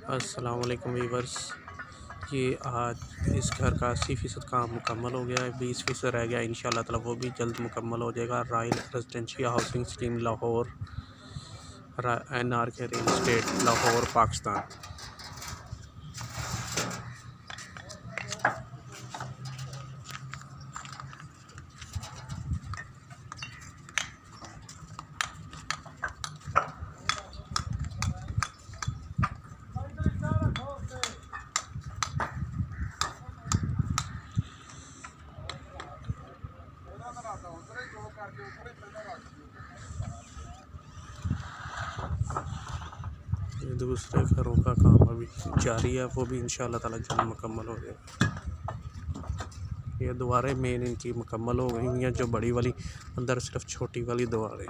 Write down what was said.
अस्सलाम वालेकुम वीवर्स। ये आज इस घर का 80% काम मुकम्मल हो गया है, 20% रह गया। इंशाल्लाह ताला वो भी जल्द मुकम्मल हो जाएगा। Royal residential housing scheme Lahore, NRK real estate Lahore Pakistan. ये दूसरे घरों का काम अभी जारी है, वो भी इंशाल्लाह ताला जल्द मुकम्मल हो जाएगा। ये दीवारें मेन इनकी मुकम्मल हो गई हैं, जो बड़ी वाली, अंदर सिर्फ छोटी वाली दीवारें।